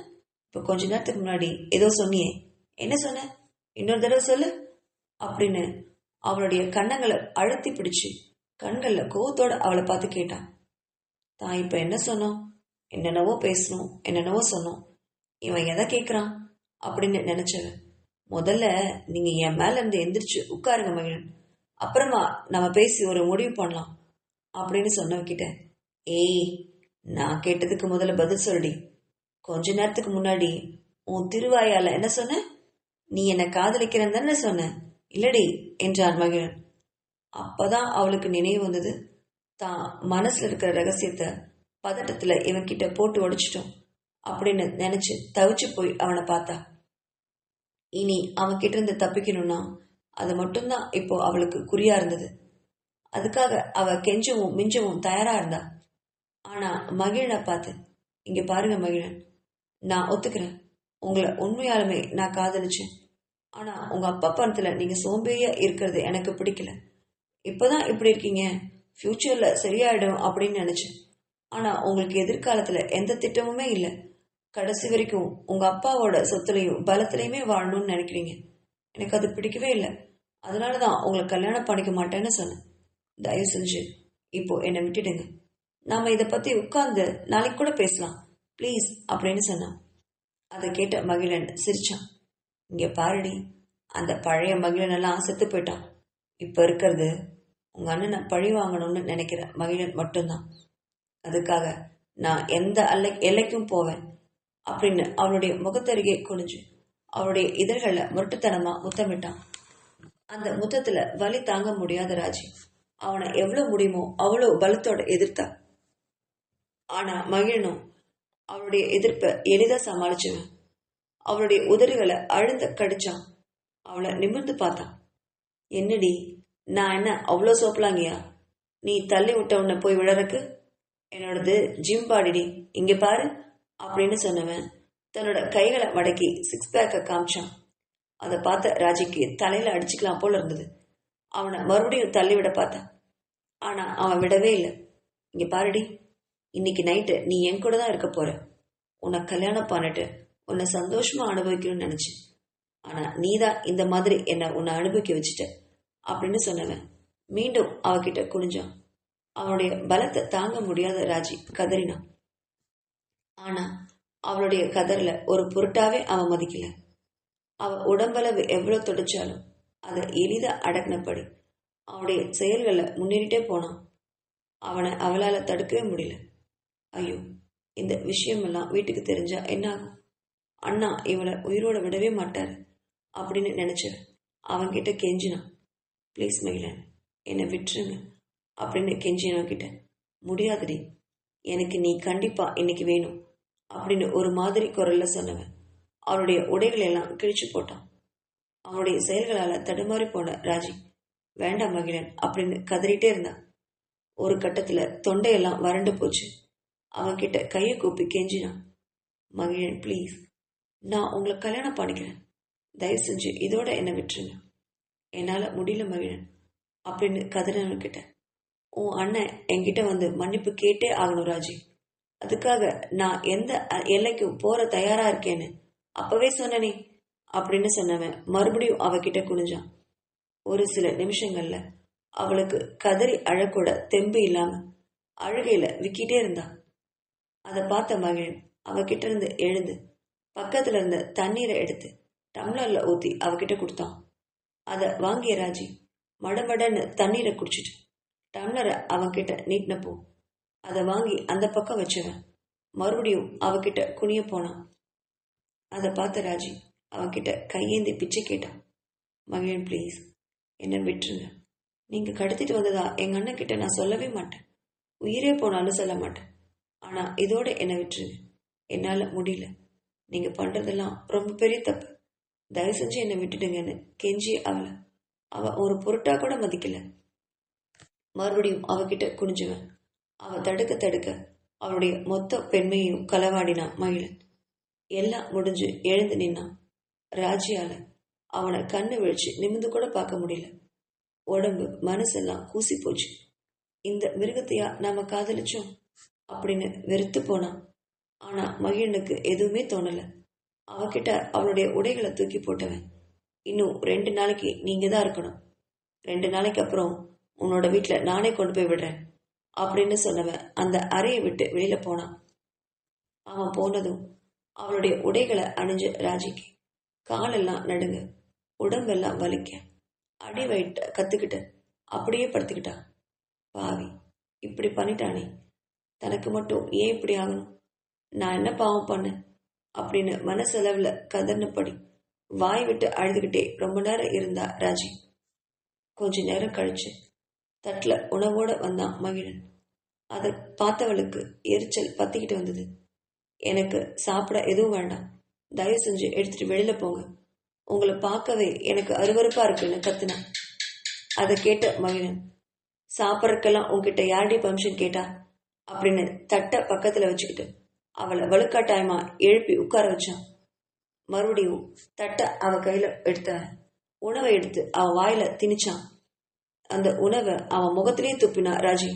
இப்ப கொஞ்ச நேரத்துக்கு முன்னாடி ஏதோ சொன்னியே, என்ன சொன்ன? இன்னொரு தடவை சொல்லு அப்படின்னு அவளுடைய கண்ணங்களை அழுத்தி பிடிச்சு கண்கள்ல கோவத்தோட அவளை பார்த்து கேட்டான். தான் இப்ப என்ன சொன்னோம்? என்னென்னவோ பேசணும், என்னென்னவோ சொன்னோம். இவன் எதை கேட்குறான் அப்படின்னு நினைச்சவன், முதல்ல நீங்க என் மேல இருந்து எந்திரிச்சு உட்காருங்க மகிழன், அப்புறமா நம்ம பேசி ஒரு முடிவு பண்ணலாம் அப்படின்னு சொன்னவகிட்ட, ஏய் நான் கேட்டதுக்கு முதல்ல பதில் சொல்லி. கொஞ்ச நேரத்துக்கு முன்னாடி உன் திருவாயால என்ன சொன்ன? நீ என்ன காதலிக்கிறன்னு தானே சொன்ன. இல்லடி என்றான் மகிழன். அப்பதான் அவளுக்கு நினைவு வந்தது. தான் மனசுல இருக்கிற ரகசியத்தை பதட்டத்துல இவன்கிட்ட போட்டு உடைச்சிட்டோம் அப்படின்னு நினைச்சு தவிச்சு போய் அவனை பார்த்தா. இனி அவன் கிட்ட இருந்து தப்பிக்கணும்னா அது மட்டும்தான் இப்போ அவளுக்கு குறியா இருந்தது. அதுக்காக அவ கெஞ்சவும் மிஞ்சவும் தயாரா இருந்தா. ஆனா மகிழனை பார்த்து, இங்க பாருங்க மகிழன், நான் ஒத்துக்கிறேன், உங்களை உண்மையாலுமே நான் காதலிச்சேன். ஆனா உங்க அப்பா பணத்துல நீங்க சோம்பேறியா இருக்கிறது எனக்கு பிடிக்கல. இப்பதான் இப்படி இருக்கீங்க, ஃபியூச்சர்ல சரியாயிடும் அப்படின்னு நினைச்சேன். ஆனா உங்களுக்கு எதிர்காலத்துல எந்த திட்டமுமே இல்லை. கடைசி வரைக்கும் உங்க அப்பாவோட சொத்துலையும் பலத்திலையுமே வாழணும்னு நினைக்கிறீங்க. எனக்கு அது பிடிக்கவே இல்லை. அதனாலதான் உங்களை கல்யாணம் பண்ணிக்க மாட்டேன்னு சொன்னேன். தயவு செஞ்சு இப்போ என்னை விட்டுடுங்க. நாம இதை பத்தி உட்கார்ந்து நாளைக்கு கூட பேசலாம் ப்ளீஸ் அப்படின்னு சொன்னான். அதை கேட்ட மகிழன் சிரிச்சான். இங்க பாருடி, அந்த பழைய மகிழன் எல்லாம் செத்து போயிட்டான். இப்ப இருக்கிறது உங்க அண்ணனை பழி வாங்கணும்னு நினைக்கிற மகிழன் மட்டும்தான். அதுக்காக நான் எந்த எல்லைக்கும் போவேன் அப்படின்னு அவளுடைய முகத்தருகே குனிஞ்சு அவளுடைய இதழ்களை முரட்டுத்தனமா முத்தமிட்டான். அந்த முத்தத்துல வலி தாங்க முடியாத ராஜி அவனை எவ்வளவு முடியுமோ அவ்வளவு பலத்தோட எதிர்த்தா. ஆனா மகிழனும் அவளுடைய எதிர்ப்பை எளிதா சமாளிச்சுவன். அவளுடைய உதடுகளை அழுந்த கடிச்சான். அவளை நிமிர்ந்து பார்த்தான். என்னடி, நான் என்ன அவ்வளோ சோப்பலாங்கியா? நீ தள்ளி விட்ட உன்னை போய் விழறக்கு? என்னோடது ஜிம் பாடிடி, இங்க பாரு அப்படின்னு சொன்னவன் தன்னோட கைகளை மடக்கி சிக்ஸ் பேக்கை காமிச்சான். அதை பார்த்த ராஜிக்கு தலையில அடிச்சுக்கலாம் போல இருந்தது. அவனை மறுபடியும் தள்ளிவிட பார்த்தான். ஆனா அவன் விடவே இல்லை. இங்க பாருடி, இன்னைக்கு நைட்டு நீ என் கூட தான் இருக்க போற. உன்னை கல்யாணம் பண்ணிட்டு உன்னை சந்தோஷமா அனுபவிக்கணும்னு நினைச்சேன். ஆனா நீதான் இந்த மாதிரி உன்னை அனுபவிக்க வச்சுட்ட அப்படின்னு சொன்னவன் மீண்டும் அவகிட்ட குனிஞ்சான். அவனுடைய பலத்தை தாங்க முடியாத ராஜி கதறினான். ஆனா அவளுடைய கதறல ஒரு பொருட்டாவே அவன் மதிக்கல. அவ உடம்பளவு எவ்வளவு துடைச்சாலும் அதை எளிதா அடக்கினபடி அவனுடைய செயல்களை முன்னேறிட்டே போனான். அவனை அவளால தடுக்கவே முடியல. ஐயோ, இந்த விஷயமெல்லாம் வீட்டுக்கு தெரிஞ்சா என்ன ஆகும்? அண்ணா இவளை உயிரோட விடவே மாட்டாரு அப்படின்னு நினைச்சவன் அவன்கிட்ட கெஞ்சினான். ப்ளீஸ் மகிழன், என்னை விட்டுருங்க அப்படின்னு கெஞ்சினவன் கிட்ட, முடியாதுடி, எனக்கு நீ கண்டிப்பா இன்னைக்கு வேணும் அப்படின்னு ஒரு மாதிரி குரல்ல சொன்னவன் அவனுடைய உடைகளை எல்லாம் கிழிச்சு போட்டான். அவனுடைய செயல்களால தடுமாறி போன ராஜி வேண்டாம் மகிழன் அப்படின்னு கதறிட்டே இருந்தான். ஒரு கட்டத்துல தொண்டையெல்லாம் வறண்டு போச்சு. அவன்கிட்ட கையை கூப்பி கெஞ்சினான். மகிழன் ப்ளீஸ், நான் உங்களை கல்யாணம் பண்ணிக்கிறேன், தயவு செஞ்சு இதோட என்னை விட்டுருங்க. என்னால முடியல மகிழன் அப்படின்னு கதறினவன்கிட்ட, உன் அண்ணன் என்கிட்ட வந்து மன்னிப்பு கேட்டே ஆகணும் ராஜி. அதுக்காக நான் எந்த எல்லைக்கும் போற தயாரா இருக்கேன்னு அப்பவே சொன்னனே அப்படின்னு சொன்னவன் மறுபடியும் அவகிட்ட குனிஞ்சான். ஒரு சில நிமிஷங்கள்ல அவளுக்கு கதறி அழக்கூட தெம்பு இல்லாம அழுகையில விக்கிட்டே இருந்தான். அதை பார்த்த மகிழன் அவகிட்ட இருந்து எழுந்து பக்கத்துல இருந்த தண்ணீரை எடுத்து டம்ளர்ல ஊத்தி அவகிட்ட கொடுத்தான். அதை வாங்கிய ராஜி மடமடன்னு தண்ணீரை குடிச்சிட்டு டம்ளரை அவன்கிட்ட நீட்டினப்போ அதை வாங்கி அந்த பக்கம் வச்சவன் மறுபடியும் அவகிட்ட குனிய போனான். அதை பார்த்த ராஜி அவன்கிட்ட கையேந்தி பிச்சை கேட்டான். மகிழன் ப்ளீஸ், என்னை விட்டுருங்க. நீங்க கடத்திட்டு வந்ததா எங்க அண்ணன் கிட்ட நான் சொல்லவே மாட்டேன், உயிரே போனாலும் சொல்ல மாட்டேன். ஆனா இதோட என்னை விட்டுருங்க, என்னால முடியல. நீங்க பண்றதெல்லாம் ரொம்ப பெரிய தப்பு, தயவு செஞ்சு என்னை விட்டுடுங்கன்னு கெஞ்சி அவ ஒரு பொருட்டா கூட மதிக்கல. மறுபடியும் அவகிட்ட குனிஞ்சவன் அவ தடுக்க தடுக்க அவளுடைய மொத்த பெண்மையையும் களவாடினான் மகிழன். எல்லாம் முடிஞ்சு எழுந்து நின்னான். ராஜியால அவனை கண்ணு விழிச்சு நிமிந்து கூட பார்க்க முடியல. உடம்பு மனசெல்லாம் கூசி போச்சு. இந்த மிருகத்தையா நாம காதலிச்சோம் அப்படின்னு வெறுத்து போனான். ஆனா மகிழனுக்கு எதுவுமே தோணல. அவகிட்ட அவளுடைய உடைகளை தூக்கி போட்டவன், இன்னும் 2 நாளைக்கு நீங்க தான் இருக்கணும், 2 நாளைக்கு அப்புறம் உன்னோட வீட்டுல நானே கொண்டு போய் விடுறேன் அப்படின்னு சொன்னவன் அந்த அறையை விட்டு வெளியில போனான். அவன் போனதும் அவளுடைய உடைகளை அணிஞ்ச ராஜிக்கு காலெல்லாம் நடுங்க, உடம்பெல்லாம் வலிக்க, அடி வயிட்ட கத்துக்கிட்டு அப்படியே படுத்துக்கிட்டான். பாவி, இப்படி பண்ணிட்டானே, தனக்கு மட்டும் ஏன் இப்படி ஆகணும், நான் என்ன பாவம் பண்ணேன் அப்படின்னு மனசளவுல கதர்னபடி வாய் விட்டு அழுதுகிட்டே ரொம்ப நேரம் இருந்தா ராஜி. கொஞ்ச நேரம் கழிச்சு தட்டுல உணவோட வந்தான் மகிழன். அதை பார்த்தவளுக்கு எரிச்சல் பத்திக்கிட்டு வந்தது. எனக்கு சாப்பிட எதுவும் வேண்டாம், தயவு செஞ்சு எடுத்துட்டு வெளியில போங்க, உங்களை பார்க்கவே எனக்கு அருவருப்பா இருக்குன்னு கத்துனான். அதை கேட்ட மகிழன், சாப்பிட்றதுக்கெல்லாம் உன்கிட்ட யாருடைய பர்மிஷன் கேட்டா அப்படின்னு தட்டை பக்கத்துல வச்சுக்கிட்டு அவளை வலுக்காட்டாயமா எழுப்பி உட்கார வச்சான். மறுபடியும் தட்டை அவ கையில எடுத்த உணவை எடுத்து அவன் வாயில திணிச்சான். அந்த உணவை அவன் முகத்திலேயே துப்பினா ராஜி.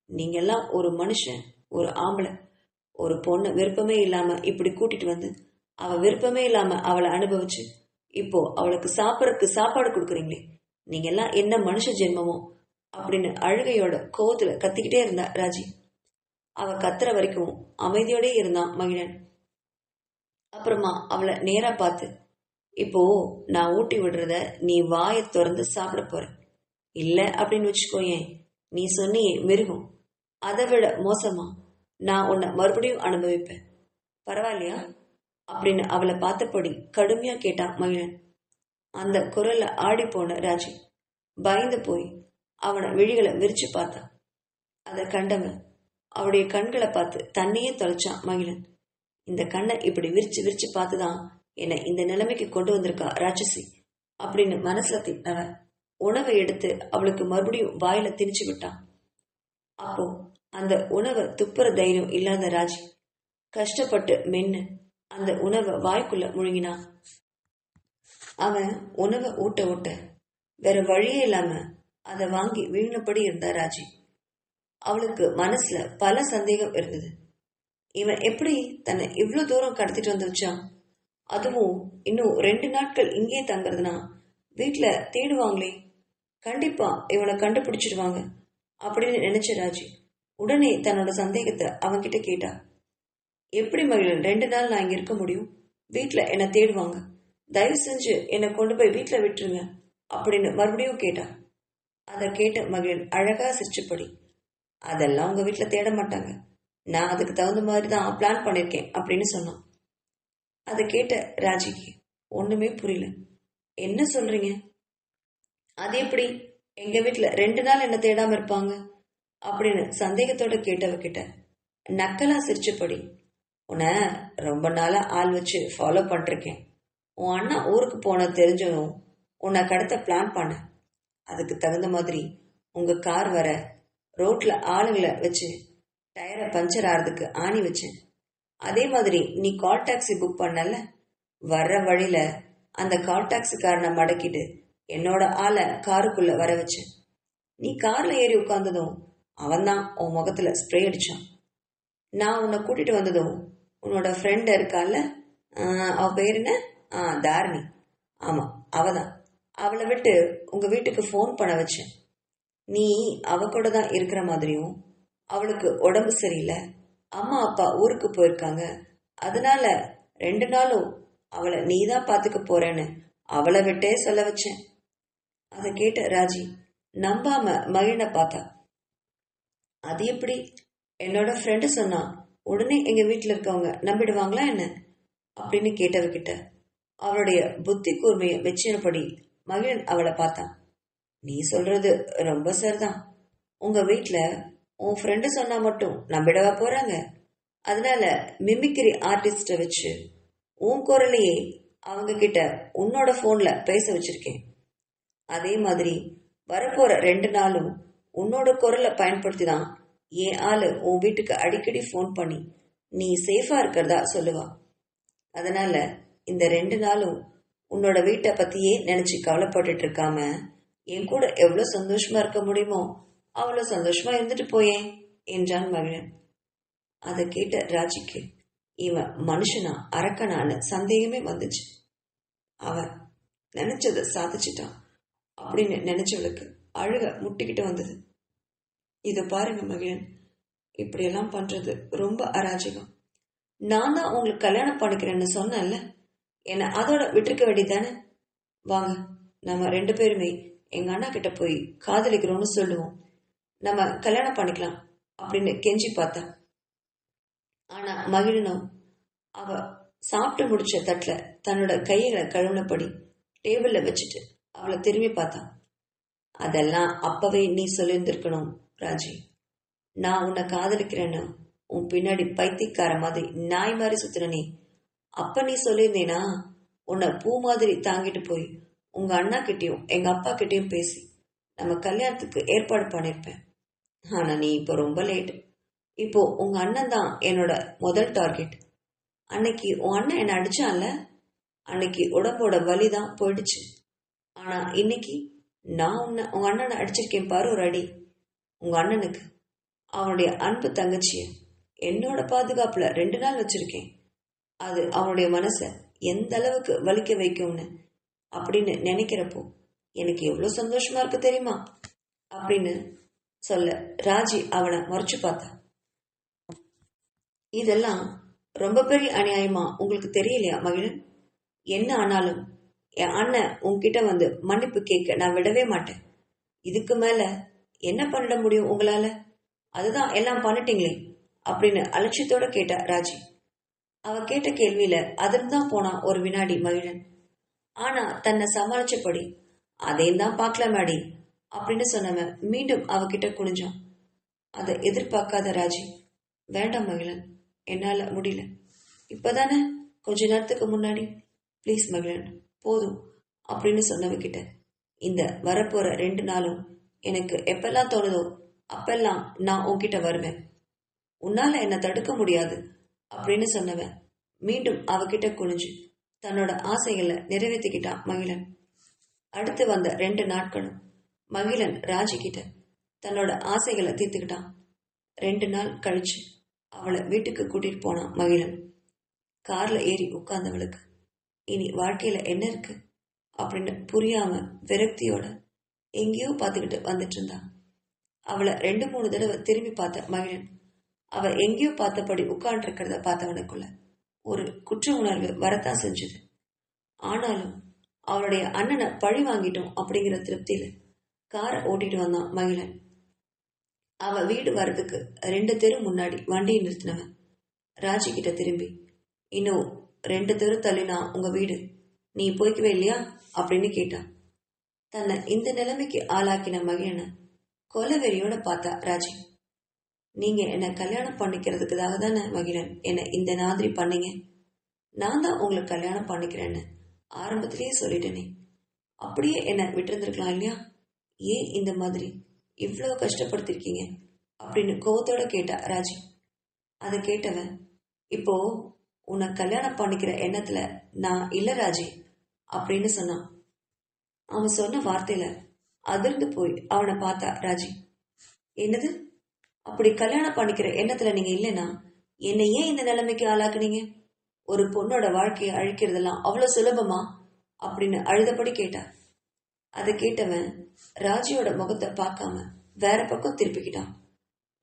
நீங்க எல்லாம் ஒரு மனுஷன், ஒரு ஆம்பளை, ஒரு பொண்ணு விருப்பமே இல்லாம இப்படி கூட்டிட்டு வந்து அவ விருப்பமே இல்லாம அவளை அனுபவிச்சு இப்போ அவளுக்கு சாப்பிட்றதுக்கு சாப்பாடு கொடுக்குறீங்களே, நீங்க எல்லாம் என்ன மனுஷ ஜென்மமோ அப்படின்னு அழுகையோட கோவத்துல கத்திக்கிட்டே இருந்தா ராஜி. அவ கத்துற வரைக்கும் அமைதியோடே இருந்தான் மகிழன். அப்புறமா அவளை நேரா பார்த்து, இப்போ நான் ஊட்டி விடுறத நீ வாயை திறந்து சாப்பிட போற, இல்ல அப்படின்னு வச்சுக்கோயேன், நீ சொன்னியே மிருகம், அதை விட மோசமா நான் உன்னை மறுபடியும் அனுபவிப்பேன், பரவாயில்லையா அப்படின்னு அவளை பார்த்தபடி கடுமையா கேட்டான் மகிழன். அந்த குரல்ல ஆடி போன ராஜி பயந்து போய் அவனை விழிகளை விரிச்சு பார்த்தான். அதை கண்டவன் அவருடைய கண்களை பார்த்து தன்னையே தொலைச்சான் மகிழன். இந்த கண்ணை இப்படி விரிச்சு விரிச்சு பார்த்துதான் என்னை இந்த நிலைமைக்கு கொண்டு வந்திருக்கா ராட்சசி அப்படின்னு மனசுல திட்டினவன் உணவை எடுத்து அவளுக்கு மறுபடியும் வாயில திணிச்சு விட்டான். அப்போ அந்த உணவை துப்புற தைரியம் இல்லாத ராஜி கஷ்டப்பட்டு மென்னு அந்த உணவை வாய்க்குள்ள முழுங்கினான். அவன் உணவை ஊட்ட ஊட்ட வேற வழியே இல்லாம அதை வாங்கி விழுங்கினபடி இருந்தா ராஜி. அவளுக்கு மனசுல பல சந்தேகம் இருந்தது. இவன் எப்படி தன்னை இவ்வளவு தூரம் கடத்திட்டு வந்து வச்சான்? அதுவும் இன்னும் 2 நாட்கள் இங்கே தங்குறதுனா வீட்டுல தேடுவாங்களே, கண்டிப்பா இவனை கண்டுபிடிச்சிடுவாங்க அப்படின்னு நினைச்ச ராஜி உடனே தன்னோட சந்தேகத்தை அவன்கிட்ட கேட்டா. எப்படி மகிழன் 2 நாள் நான் இங்க இருக்க முடியும்? வீட்டுல என்ன தேடுவாங்க, தயவு செஞ்சு என்னை கொண்டு போய் வீட்டுல விட்டுருங்க அப்படின்னு மறுபடியும் கேட்டா. அதை கேட்ட மகிழன் அழகா சிரிச்சுப்படி, அதெல்லாம் உங்க வீட்டுல தேட மாட்டாங்க, நான் அதுக்கு தகுந்த மாதிரி தான் பிளான் பண்ணிருக்கேன் அப்படின்னு சொன்னான். அதை கேட்ட ராஜிக்கு ஒண்ணுமே புரியல. என்ன சொல்றீங்க? அது எப்படி எங்க வீட்டுல 2 நாள் என்ன தேடாம இருப்பாங்க அப்படின்னு சந்தேகத்தோட கேட்டவகிட்ட நக்கலா சிரிச்சபடி, உன்னை ரொம்ப நாளா ஆள் வச்சு ஃபாலோ பண்ணிருக்கேன், உன் அண்ணா ஊருக்கு போன தெரிஞ்சதும் உன்னை கடத்த பிளான் பண்ண, அதுக்கு தகுந்த மாதிரி உங்க கார் வர ரோட்ல ஆளுங்களை வச்சு டயரை பஞ்சர் ஆறதுக்கு ஆணி வச்சேன். அதே மாதிரி நீ கால் டாக்ஸி புக் பண்ணல, வர்ற வழியில அந்த கால் டாக்ஸிக்காரனை மடக்கிட்டு என்னோட ஆளை காருக்குள்ள வர வச்சேன். நீ கார்ல ஏறி உட்கார்ந்ததும் அவன்தான் உன் முகத்துல ஸ்ப்ரே அடிச்சான். நான் உன்னை கூட்டிட்டு வந்ததும் உன்னோட ஃப்ரெண்ட் இருக்கால, அவ பேர் என்ன, தாரணி, ஆமா அவதான், அவளை விட்டு உங்க வீட்டுக்கு ஃபோன் பண்ண வச்சேன். நீ அவ கூட தான் இருக்கிற மாதிரியும், அவளுக்கு உடம்பு சரியில்லை, அம்மா அப்பா ஊருக்கு போயிருக்காங்க, அதனால 2 நாளும் அவளை நீ தான் பாத்துக்க போறேன்னு அவளை விட்டே சொல்ல வச்சேன். அதை கேட்ட ராஜி நம்பாம மகிழனை பார்த்தா. அது எப்படி? என்னோட ஃப்ரெண்டு சொன்னா உடனே எங்க வீட்டுல இருக்கவங்க நம்பிடுவாங்களா என்ன அப்படின்னு கேட்டவகிட்ட அவளுடைய புத்தி கூர்மையை வச்சினபடி மகிழன் அவளை பார்த்தான். நீ சொல்றது ரொம்ப சரிதான், உங்க வீட்டுல உன் ஃப்ரெண்டு சொன்னா மட்டும் நம்பிடவா போறாங்க? அதனால மிமிக்ரி ஆர்டிஸ்ட வச்சு உன் குரலையே அவங்க கிட்ட உன்னோட போன்ல பேச வச்சிருக்கேன். அதே மாதிரி வரப்போற 2 நாளும் உன்னோட குரலை பயன்படுத்தி தான் என் ஆளு உன் வீட்டுக்கு அடிக்கடி ஃபோன் பண்ணி நீ சேஃபா இருக்கிறதா சொல்லுவா. அதனால இந்த 2 நாளும் உன்னோட வீட்டை பத்தியே நினைச்சு கவலைப்பட்டுட்டு இருக்காம என் கூட எவ்வளவு சந்தோஷமா இருக்க முடியுமோ அவ்வளவு சந்தோஷமா இருந்துட்டு போயேன் என்றான் மகிழன். அதை கேட்ட ராஜிக்கு இவன் மனுஷனா அரக்கனான சந்தேகமே வந்துச்சு. அவன் நினைச்சதை சாதிச்சிட்டான் அப்படின்னு நினைச்சவளுக்கு அழுக முட்டிக்கிட்டு வந்தது. இதை பாருங்க மகிழன், இப்படியெல்லாம் பண்றது ரொம்ப அராஜகம். நான் தான் உங்களுக்கு கல்யாணம் பண்ணிக்கிறேன்னு சொன்னேன்ல, என்னை அதோட விட்டுருக்க வேண்டியதானே? வாங்க நம்ம 2 பேருமே எங்க அண்ணா கிட்ட போய் காதலிக்கிறோம்னு சொல்லுவோம், நம்ம கல்யாணம் பண்ணிக்கலாம் அப்படின்னு கெஞ்சி பார்த்தா. ஆனா மகிழனும் அவ சாப்பிட்டு முடிச்ச தட்டுல தன்னோட கைகளை கழுவுனபடி டேபிள்ல வச்சுட்டு அவளை திரும்பி பார்த்தான். அதெல்லாம் அப்பவே நீ சொல்லியிருந்திருக்கணும் ராஜி. நான் உன்னை காதலிக்கிறேன்னு உன் பின்னாடி பைத்தியக்கார மாதிரி நாய் மாதிரி சுத்துன நீ. அப்ப நீ சொல்லியிருந்தேனா உன்னை பூ மாதிரி தாங்கிட்டு போய் உங்க அண்ணா கிட்டயும் எங்க அப்பா கிட்டயும் பேசி நம்ம கல்யாணத்துக்கு ஏற்பாடு பண்ணிருப்பேன். ஆனா நீ இப்போ ரொம்ப லேட். இப்போ உங்க அண்ணன் தான் என்னோட முதல் டார்கெட். அன்னைக்கு உன் அண்ணன் என்னை அடிச்சான்ல, அன்னைக்கு உடம்போட வலி தான் போயிடுச்சு. ஆனா இன்னைக்கு நான் உங்க அண்ணனை அடிச்சிருக்கேன் பாரு ஒரு அடி. உங்க அண்ணனுக்கு அவனுடைய அன்பு தங்கச்சிய என்னோட பாதுகாப்புல 2 நாள் வச்சிருக்கேன். அது அவனுடைய மனசை எந்த அளவுக்கு வலிக்க வைக்கும்னு அப்படின்னு நினைக்கிறப்போ எனக்கு எவ்வளவு சந்தோஷமா இருக்கு தெரியுமா அப்படின்னு சொல்ல ராஜி அவனை மறைச்சு பார்த்தா. இதெல்லாம் ரொம்ப பெரிய அநியாயமா உங்களுக்கு தெரியலையா மகிழன்? என்ன ஆனாலும் என் அண்ணன் உன்கிட்ட வந்து மன்னிப்பு கேட்க நான் விடவே மாட்டேன். இதுக்கு மேல என்ன பண்ணிட முடியும் உங்களால? அதுதான் எல்லாம் பண்ணிட்டீங்களே அப்படின்னு அலட்சியத்தோட கேட்டா ராஜி. அவ கேட்ட கேள்வியில அதிர்ந்தான் போனான் ஒரு வினாடி மகிழன். ஆனா தன்னை சமாளிச்சபடி அதையும் தான் பார்க்கலாமாடி அப்படின்னு சொன்னவன் மீண்டும் அவகிட்ட குனிஞ்சான். அதை எதிர்பார்க்காத ராஜி, வேண்டாம் மகிழன், என்னால முடியல. இப்பதானே கொஞ்ச நேரத்துக்கு முன்னாடி ப்ளீஸ் மகிழன் போதும் அப்படின்னு சொன்னவகிட்ட இந்த வரப்போற 2 நாளும் எனக்கு எப்பெல்லாம் தோணுதோ அப்பெல்லாம் நான் உன்கிட்ட வருவேன். உன்னால என்ன தடுக்க முடியாது அப்படின்னு சொன்னவன் மீண்டும் அவகிட்ட குனிஞ்சு தன்னோட ஆசைகளை நிறைவேற்றிக்கிட்டான் மகிழன். அடுத்து வந்த 2 நாட்களும் மகிழன் ராஜி கிட்ட தன்னோட ஆசைகளை தீர்த்துக்கிட்டான். 2 நாள் கழிச்சு அவளை வீட்டுக்கு கூட்டிட்டு போனான் மகிழன். கார்ல ஏறி உட்கார்ந்தவளுக்கு இனி வாழ்க்கையில என்ன இருக்கு அப்படின்னு புரியாம விரக்தியோட எங்கேயோ பார்த்துக்கிட்டு வந்துட்டு இருந்தான். அவளை 2-3 தடவை திரும்பி பார்த்த மகிழன் அவ எங்கேயோ பார்த்தபடி உட்கார்ந்து இருக்கிறத பார்த்தவனுக்குள்ள ஒரு குற்ற உணர்வு வரத்தான் செஞ்சது. ஆனாலும் அவளுடைய அண்ணனை பழி வாங்கிட்டோம் அப்படிங்கிற திருப்தியில காரை ஓட்டிட்டு வந்தான் மகிழன். அவ வீடு வர்றதுக்கு 2 தெரு முன்னாடி வண்டியை நிறுத்தினவன் ராஜி கிட்ட திரும்பி, இன்னும் 2 தெரு தள்ளினா உங்க வீடு, நீ போய்க்கவே இல்லையா அப்படின்னு கேட்டான். தன்னை இந்த நிலைமைக்கு ஆளாக்கின மகிழனை கொலவெறியோட பார்த்தா ராஜி. நீங்க என்ன கல்யாணம் பண்ணிக்கிறதுக்காக தானே மகிழன் என்ன இந்த மாதிரி பண்ணீங்க? நான் தான் உங்களை கல்யாணம் பண்ணிக்கிறேன்னு ஆரம்பத்திலேயே சொல்லிட்டேனே. அப்படியே என்ன விட்டுருந்துருக்கலாம் இல்லையா? ஏன் இந்த மாதிரி இவ்வளவு கஷ்டப்படுத்திருக்கீங்க அப்படின்னு கோவத்தோட கேட்டா ராஜி. அதை கேட்டவன், இப்போ உன்னை கல்யாணம் பண்ணிக்கிற எண்ணத்துல நான் இல்ல ராஜி அப்படின்னு சொன்னான். அவன் சொன்ன வார்த்தையில அதிர்ந்து போய் அவனை பார்த்தா ராஜி. என்னது? அப்படி கல்யாணம் பண்ணிக்கிற எண்ணத்துல நீங்க இல்லைன்னா என்னை ஏன் இந்த நிலைமைக்கு ஆளாக்குனீங்க? ஒரு பொண்ணோட வாழ்க்கையை அழிக்கிறதெல்லாம் அவ்வளவு சுலபமா அப்படின்னு அழுதபடி கேட்டா. அதை கேட்டவன் ராஜியோட முகத்தை பார்க்காம வேற பக்கம் திருப்பிக்கிட்டான்.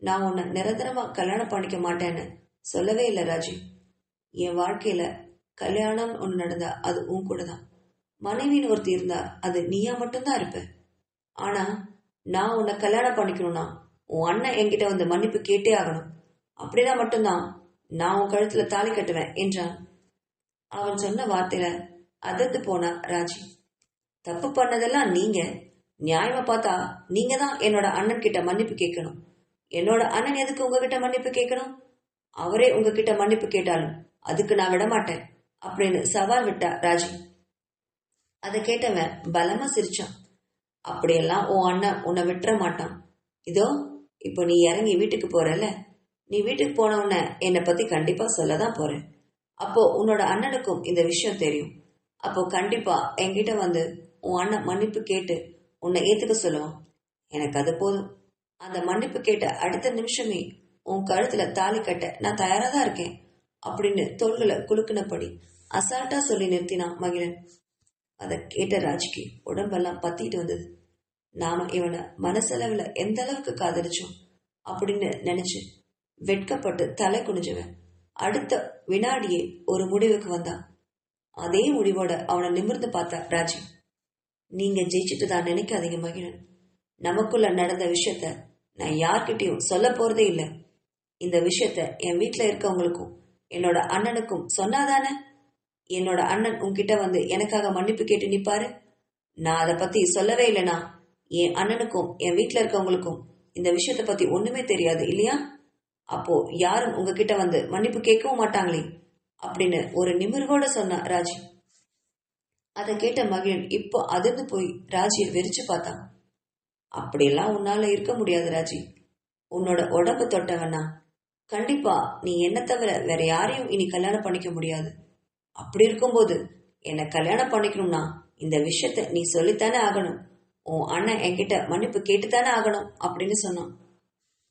நான் உன்னை நிரந்தரமா கல்யாணம் பண்ணிக்க மாட்டேன்னு சொல்லவே இல்லை ராஜி. என் வாழ்க்கையில கல்யாணம் ஒன்று நடந்தா அது உன் கூட தான். மனைவின்னு ஒருத்தி இருந்தா அது நீயா மட்டும்தான் இருப்ப. ஆனா நான் உன்னை கல்யாணம் பண்ணிக்கணும்னா உன் அண்ணன் என்கிட்ட வந்து மன்னிப்பு கேட்டே ஆகணும். அப்படின்னா மட்டும்தான் நான் உன் கழுத்துல தாலி கட்டுவேன் என்றான். அவன் சொன்ன வார்த்தையில அதிர்ந்து போனா ராஜி. தப்பு பண்ணதெல்லாம் நீங்க, நியாயமா பார்த்தா நீங்க தான் என்னோட அண்ணன் கிட்ட மன்னிப்பு கேட்கணும். என்னோட அண்ணன் எதுக்கு உங்ககிட்ட மன்னிப்பு கேட்கணும்? அவரே உங்ககிட்ட மன்னிப்பு கேட்டாலும் அதுக்கு நான் விட மாட்டேன் அப்படின்னு சவால் விட்டா ராஜி. அதை கேட்டவன் பலமா சிரிச்சான். அப்படியெல்லாம் உன் அண்ணன் உன்னை விட்டுற மாட்டான். இதோ இப்போ நீ இறங்கி வீட்டுக்கு போறல, நீ வீட்டுக்கு போன உடனே என்னை பத்தி கண்டிப்பா சொல்லதான் போறேன். அப்போ உன்னோட அண்ணனுக்கும் இந்த விஷயம் தெரியும். அப்போ கண்டிப்பா என்கிட்ட வந்து உன் அண்ணன் மன்னிப்பு கேட்டு உன்னை ஏத்துக்க சொல்லுவான். எனக்கு அது போதும். அந்த மன்னிப்பு கேட்ட அடுத்த நிமிஷமே உன் கழுத்துல தாலி கட்ட நான் தயாரா தான் இருக்கேன் அப்படின்னு தோள்களை குலுக்கினபடி அசால்ட்டா சொல்லி நிறுத்தினான் மகிழன். அதை கேட்ட ராஜிக்கு உடம்பெல்லாம் பத்திட்டு வந்தது. நாம இவனை மனசளவுல எந்த அளவுக்கு காதலிச்சோம் அப்படின்னு நினைச்சு வெட்கப்பட்டு தலை குனிஞ்சவன் அடுத்த வினாடியே ஒரு முடிவுக்கு வந்தான். அதே முடிவோட அவனை நிமிர்ந்து பார்த்தா ராஜி. நீங்க ஜெயிச்சுட்டு தான் நினைக்காதீங்க மகிழன். நமக்குள்ள நடந்த விஷயத்த நான் யார்கிட்டயும் சொல்ல போறதே இல்லை. இந்த விஷயத்த என் வீட்டுல இருக்கவங்களுக்கும் என்னோட அண்ணனுக்கும் சொன்னாதானே என்னோட அண்ணன் உன்கிட்ட வந்து எனக்காக மன்னிப்பு கேட்டு நிப்பாரு. நான் அதை பத்தி சொல்லவே இல்லைனா என் அண்ணனுக்கும் என் வீட்டுல இருக்கவங்களுக்கும் இந்த விஷயத்த பத்தி ஒண்ணுமே தெரியாது இல்லையா? அப்போ யாரும் உங்ககிட்ட வந்து மன்னிப்பு கேட்கவும் மாட்டாங்களே அப்படின்னு ஒரு நிமிர்வோட சொன்ன ராஜி. அதை கேட்ட மகிழன் இப்போ அதிர்ந்து போய் ராஜியை வெறிச்சு பார்த்தான். அப்படியெல்லாம் உன்னால இருக்க முடியாது ராஜி. உன்னோட உடம்பு தொட்டவனா கண்டிப்பா நீ என்ன தவிர வேற யாரையும் இனி கல்யாணம் பண்ணிக்க முடியாது. அப்படி இருக்கும்போது என்னை கல்யாணம் பண்ணிக்கணும்னா இந்த விஷயத்த நீ சொல்லித்தானே ஆகணும். உன் அண்ணன் என்கிட்ட மன்னிப்பு கேட்டுத்தானே ஆகணும் அப்படின்னு சொன்னான்.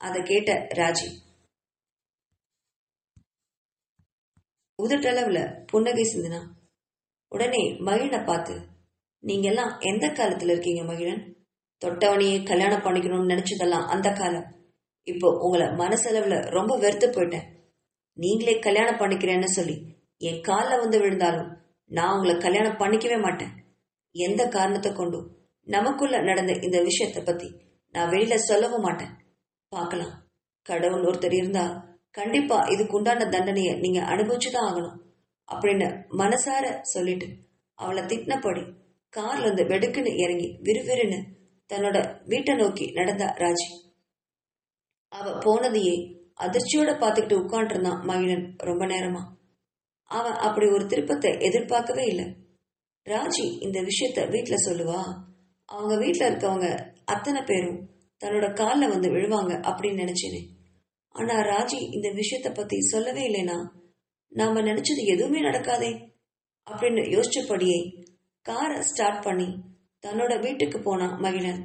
அதை கேட்ட ராஜி உதட்டளவுல புன்னகை சிந்தினா. உடனே மகிழனை பார்த்து, நீங்க எல்லாம் எந்த காலத்துல இருக்கீங்க மகிழன்? தொட்டவனையே கல்யாணம் பண்ணிக்கணும்னு நினைச்சதெல்லாம் அந்த காலம். இப்போ உங்களை மனசளவுல ரொம்ப வெறுத்து போயிட்டேன். நீங்களே கல்யாணம் பண்ணிக்கிறேன்னு சொல்லி என் காலில் வந்து விழுந்தாலும் நான் உங்களை கல்யாணம் பண்ணிக்கவே மாட்டேன். எந்த காரணத்தை கொண்டும் நமக்குள்ள நடந்த இந்த விஷயத்த பத்தி நான் வெளியில சொல்லவும் மாட்டேன். பார்க்கலாம், கடவுள் ஒருத்தர் இருந்தா கண்டிப்பா இதுக்கு உண்டான தண்டனையை நீங்க அனுபவிச்சுதான் ஆகணும் அப்படின்னு மனசார சொல்லிட்டு அவளை திட்டினபடி கார்ல இருந்து வெடுக்குன்னு இறங்கி விறுவிறுன்னு தன்னோட வீட்டை நோக்கி நடந்தா ராஜி. அவ போனதையே அதிர்ச்சியோட பார்த்துக்கிட்டு உட்காந்துருந்தான் மகிழன் ரொம்ப நேரமா. அவன் அப்படி ஒரு திருப்பத்தை எதிர்பார்க்கவே இல்லை. ராஜி இந்த விஷயத்த வீட்டுல சொல்லுவா, அவங்க வீட்டுல இருக்கவங்க அத்தனை பேரும் தன்னோட காலில் வந்து விழுவாங்க அப்படின்னு நினைச்சேனே. ஆனா ராஜி இந்த விஷயத்த பத்தி சொல்லவே இல்லைனா நாம நினைச்சது எதுவுமே நடக்காதே அப்படின்னு யோசிச்சபடியே காரை ஸ்டார்ட் பண்ணி தன்னோட வீட்டுக்கு போனான் மகிழன்.